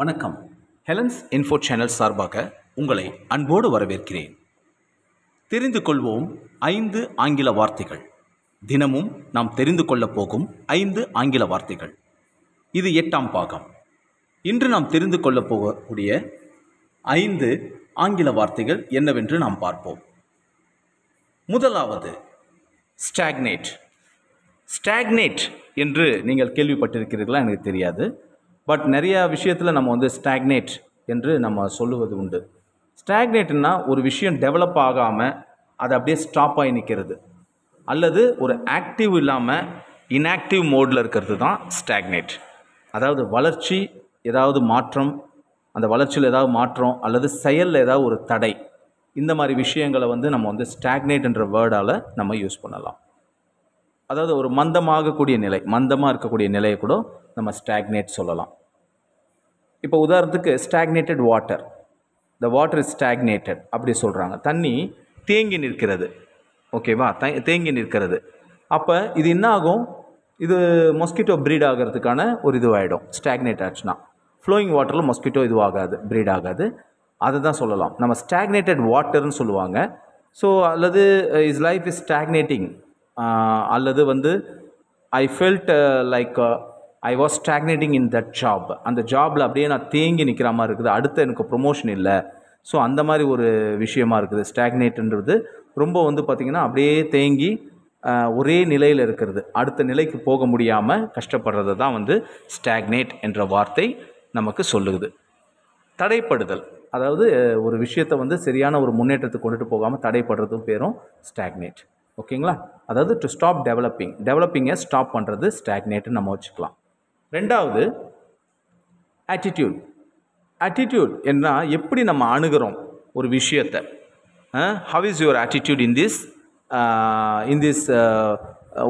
வணக்கம். Helen's info channel சார்பாக உங்களை அன்போடு வரவேற்கிறேன். தெரிந்து கொள்வோம் 5 ஆங்கில வார்த்தைகள். தினமும் நாம் தெரிந்து கொள்ளப் போகும் 5 ஆங்கில வார்த்தைகள். இது 8ஆம் பாகம். இன்று நாம் தெரிந்து கொள்ளப் போகக்கூடிய 5 ஆங்கில வார்த்தைகள் என்னவென்று நாம் பார்ப்போம். முதலாவது ஸ்டாக்னேட். ஸ்டாக்னேட் என்று நீங்கள் கேள்விப்பட்டிருக்கிறீர்களா எனக்கு தெரியாது. பட் நிறையா விஷயத்தில் நம்ம ஸ்டாக்னேட் என்று நம்ம சொல்லுவது உண்டு. ஸ்டாக்னேட்னா ஒரு விஷயம் டெவலப் ஆகாமல் அது அப்படியே ஸ்டாப் ஆகி நிற்கிறது, அல்லது ஒரு ஆக்டிவ் இல்லாமல் இன்ஆக்டிவ் மோடில் இருக்கிறது தான் ஸ்டாக்னேட். அதாவது வளர்ச்சி, ஏதாவது மாற்றம், அந்த வளர்ச்சியில் ஏதாவது மாற்றம் அல்லது செயலில் ஏதாவது ஒரு தடை, இந்த மாதிரி விஷயங்களை நம்ம ஸ்டாக்னேட் என்ற வேர்டால் நம்ம யூஸ் பண்ணலாம். அதாவது ஒரு மந்தமாகக்கூடிய நிலை, மந்தமாக இருக்கக்கூடிய நிலையை கூட நம்ம ஸ்டாக்னேட் சொல்லலாம். இப்போ உதாரணத்துக்கு stagnated water, the water is stagnated அப்படி சொல்கிறாங்க. தண்ணி தேங்கி நிற்கிறது, ஓகேவா, தேங்கி நிற்கிறது. அப்போ இது என்ன ஆகும்? இது மொஸ்கிட்டோ ப்ரீட் ஆகிறதுக்கான ஒரு இதுவாகிடும். ஸ்டாக்னேட் ஆச்சுன்னா ஃப்ளோயிங் வாட்டரில் மொஸ்கிட்டோ இதுவாகாது, ப்ரீட் ஆகாது. அதை தான் சொல்லலாம் நம்ம ஸ்டாக்னேட்டட் வாட்டர்னு சொல்லுவாங்க. ஸோ அல்லது இஸ் லைஃப் இஸ் ஸ்டாக்னேட்டிங், அல்லது I felt like I was stagnating in that job, அந்த ஜாபில் அப்படியே நான் தேங்கி நிற்கிற மாதிரி இருக்குது, அடுத்து எனக்கு ப்ரொமோஷன் இல்லை. ஸோ அந்த மாதிரி ஒரு விஷயமா இருக்குது. ஸ்டாக்னேட்ன்றது ரொம்ப பார்த்திங்கன்னா அப்படியே தேங்கி ஒரே நிலையில் இருக்கிறது, அடுத்த நிலைக்கு போக முடியாமல் கஷ்டப்படுறது தான் ஸ்டாக்னேட் என்ற வார்த்தை நமக்கு சொல்லுது. தடைப்படுதல், அதாவது ஒரு விஷயத்தை சரியான ஒரு முன்னேற்றத்துக்கு கொண்டுட்டு போகாமல் தடைப்படுறதும் பேரும் ஸ்டாக்னேட். ஓகேங்களா? அதாவது டு ஸ்டாப் டெவலப்பிங்கை ஸ்டாப் பண்ணுறது ஸ்டாக்னேட்னு நம்ம வச்சுக்கலாம். ரெண்டாவது ஆட்டிடியூட். ஆட்டிடியூட் என்ன, எப்படி நம்ம அணுகிறோம் ஒரு விஷயத்தை. How is your attitude in this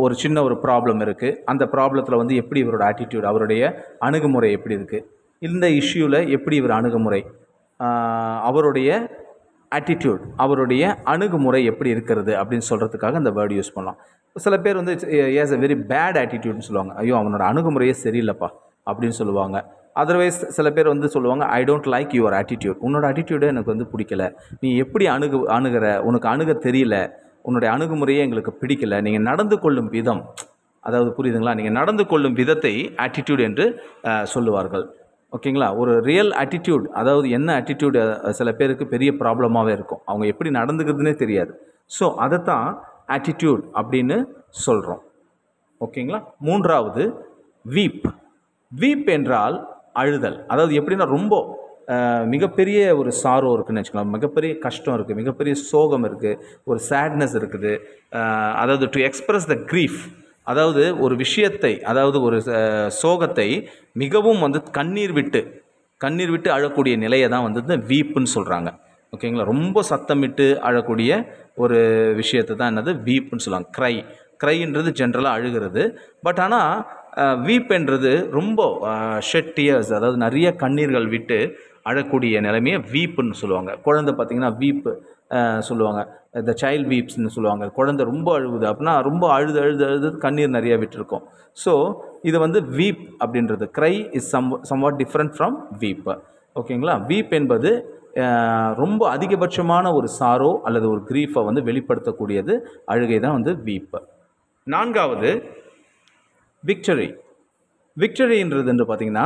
ஒரு சின்ன ஒரு ப்ராப்ளம் இருக்குது, அந்த ப்ராப்ளத்தில் எப்படி இவரோட ஆட்டிடியூட், அவருடைய அணுகுமுறை எப்படி இருக்குது, இந்த இஷ்யூவில் எப்படி இவர் அணுகுமுறை, அவருடைய ஆட்டிடியூட், அவருடைய அணுகுமுறை எப்படி இருக்கிறது அப்படின்னு சொல்கிறதுக்காக அந்த வேர்டு யூஸ் பண்ணலாம். சில பேர் ஏஸ் அ வெரி பேட் ஆட்டிடியூட்னு சொல்லுவாங்க, ஐயோ அவனோட அணுகுமுறையே சரியில்லைப்பா அப்படின்னு சொல்லுவாங்க. அதர்வைஸ் சில பேர் சொல்லுவாங்க, I don't like your attitude, உன்னோட ஆட்டிடியூடே எனக்கு பிடிக்கல, நீ எப்படி அணுகிற, உனக்கு அணுக தெரியல, உன்னுடைய அணுகுமுறையே எங்களுக்கு பிடிக்கல, நீங்கள் நடந்து கொள்ளும் விதம், அதாவது புரியுதுங்களா, நீங்கள் நடந்து கொள்ளும் விதத்தை ஆட்டிடியூட் என்று சொல்லுவார்கள். ஓகேங்களா? ஒரு ரியல் ஆட்டிடியூட், அதாவது என்ன ஆட்டிடியூட் சில பேருக்கு பெரிய ப்ராப்ளமாகவே இருக்கும், அவங்க எப்படி நடந்துக்கிறதுனே தெரியாது. ஸோ அதைத்தான் ஆட்டிடியூட் அப்படின்னு சொல்கிறோம். ஓகேங்களா? மூன்றாவது வீப். வீப் என்றால் அழுதல். அதாவது எப்படின்னா ரொம்ப மிகப்பெரிய ஒரு சாரோ இருக்குதுன்னு வச்சுக்கலாம், மிகப்பெரிய கஷ்டம் இருக்குது, மிகப்பெரிய சோகம் இருக்குது, ஒரு சேட்னஸ் இருக்குது. அதாவது டு எக்ஸ்பிரஸ் த க்ரீஃப், அதாவது ஒரு விஷயத்தை, அதாவது ஒரு சோகத்தை மிகவும் கண்ணீர் விட்டு அழக்கூடிய நிலையை தான் வீப்புன்னு சொல்கிறாங்க. ஓகேங்களா? ரொம்ப சத்தமிட்டு அழக்கூடிய ஒரு விஷயத்தை தான் என்னது வீப்புன்னு சொல்லுவாங்க. க்ரைன்றது ஜென்ரலாக அழுகிறது. பட் ஆனால் வீப்ன்றது ரொம்ப ஷெட் டியர்ஸ், அதாவது நிறைய கண்ணீர்கள் விட்டு அழக்கூடிய நிலைமையை வீப்புன்னு சொல்லுவாங்க. குழந்தை பார்த்திங்கன்னா வீப்பு சொல்லுவாங்க, த சைல்ட் வீப்ஸ்ன்னு சொல்லுவாங்க. குழந்தை ரொம்ப அழுகுது அப்படின்னா ரொம்ப அழுது கண்ணீர் நிறையா விட்டுருக்கோம். ஸோ இது வீப் அப்படின்றது, cry is somewhat different from weep. ஓகேங்களா? வீப் என்பது ரொம்ப அதிகபட்சமான ஒரு சாரோ அல்லது ஒரு க்ரீஃபை வெளிப்படுத்தக்கூடியது, அழுகை தான் வீப். நான்காவது விக்டரி. விக்டரின்றது பார்த்திங்கன்னா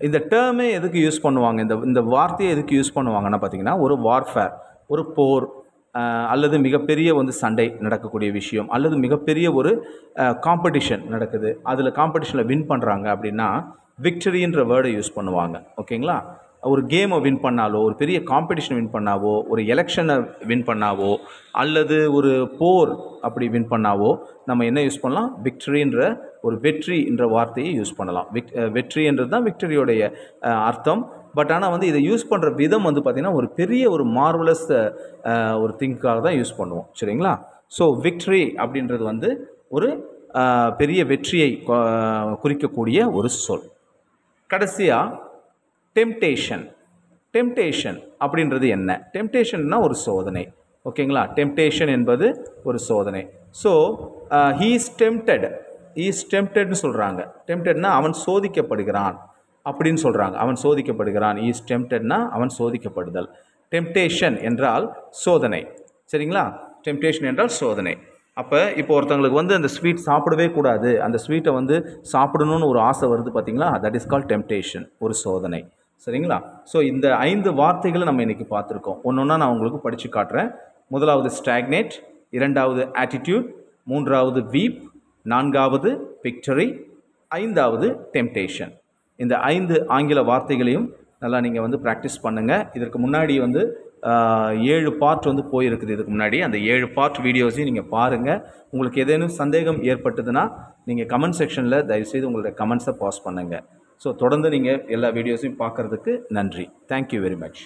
இந்த டேர்மே எதுக்கு யூஸ் பண்ணுவாங்க, இந்த வார்த்தையை எதுக்கு யூஸ் பண்ணுவாங்கன்னா பார்த்திங்கன்னா ஒரு வார்ஃபேர், ஒரு போர், அல்லது மிகப்பெரிய சண்டை நடக்கக்கூடிய விஷயம், அல்லது மிகப்பெரிய ஒரு காம்படிஷன் நடக்குது, அதில் காம்படிஷனில் வின் பண்ணுறாங்க அப்படின்னா விக்டரின்ற வேர்டை யூஸ் பண்ணுவாங்க. ஓகேங்களா? ஒரு கேமை வின் பண்ணாலோ, ஒரு பெரிய காம்படிஷனை வின் பண்ணாவோ, ஒரு எலெக்ஷனை வின் பண்ணாவோ, அல்லது ஒரு போர் அப்படி வின் பண்ணாவோ நம்ம என்ன யூஸ் பண்ணலாம்? விக்டரின்ற ஒரு வெற்றி என்ற வார்த்தையை யூஸ் பண்ணலாம். வெற்றின்றது தான் விக்டரியோடைய அர்த்தம். பட் ஆனால் இதை யூஸ் பண்ணுற விதம் பார்த்திங்கன்னா ஒரு பெரிய ஒரு மார்வலஸ் ஒரு திங்காக தான் யூஸ் பண்ணுவோம். சரிங்களா? ஸோ விக்டரி அப்படின்றது ஒரு பெரிய வெற்றியை குறிக்கக்கூடிய ஒரு சொல். கடைசியாக டெம்டேஷன் அப்படின்றது என்ன? டெம்டேஷன்னா ஒரு சோதனை. ஓகேங்களா? டெம்டேஷன் என்பது ஒரு சோதனை. ஸோ ஹீ இஸ் டெம்டட்னு சொல்கிறாங்க. டெம்டட்னா அவன் சோதிக்கப்படுகிறான், அப்படின்னு சொல்கிறாங்க. அவன் சோதிக்கப்படுகிறான். இஸ் டெம்ப்டட்னா அவன் சோதிக்கப்படுதல். டெம்ப்டேஷன் என்றால் சோதனை. சரிங்களா? டெம்ப்டேஷன் என்றால் சோதனை. அப்போ இப்போ ஒருத்தவங்களுக்கு வந்து அந்த ஸ்வீட் சாப்பிடவே கூடாது, அந்த ஸ்வீட்டை வந்து சாப்பிடணும்னு ஒரு ஆசை வருது பார்த்தீங்களா, தட் இஸ் கால் டெம்ப்டேஷன், ஒரு சோதனை. சரிங்களா? ஸோ இந்த 5 வார்த்தைகளை நம்ம இன்றைக்கி பார்த்துருக்கோம். ஒன்று ஒன்றா நான் உங்களுக்கு படித்து காட்டுறேன். முதலாவது ஸ்டாக்னேட், இரண்டாவது ஆட்டிடியூட், மூன்றாவது வீப், நான்காவது விக்டரி, ஐந்தாவது டெம்ப்டேஷன். இந்த 5 ஆங்கில வார்த்தைகளையும் நல்லா நீங்கள் வந்து ப்ராக்டிஸ் பண்ணுங்கள். இதற்கு முன்னாடி வந்து 7 பார்ட் வந்து போயிருக்குது. இதுக்கு முன்னாடி அந்த 7 பார்ட் வீடியோஸையும் நீங்கள் பாருங்கள். உங்களுக்கு ஏதேனும் சந்தேகம் ஏற்பட்டதுன்னா நீங்கள் கமெண்ட் செக்ஷனில் தயவுசெய்து உங்களுடைய கமெண்ட்ஸை பாஸ் பண்ணுங்கள். ஸோ தொடர்ந்து நீங்கள் எல்லா வீடியோஸையும் பார்க்குறதுக்கு நன்றி. Thank you very much.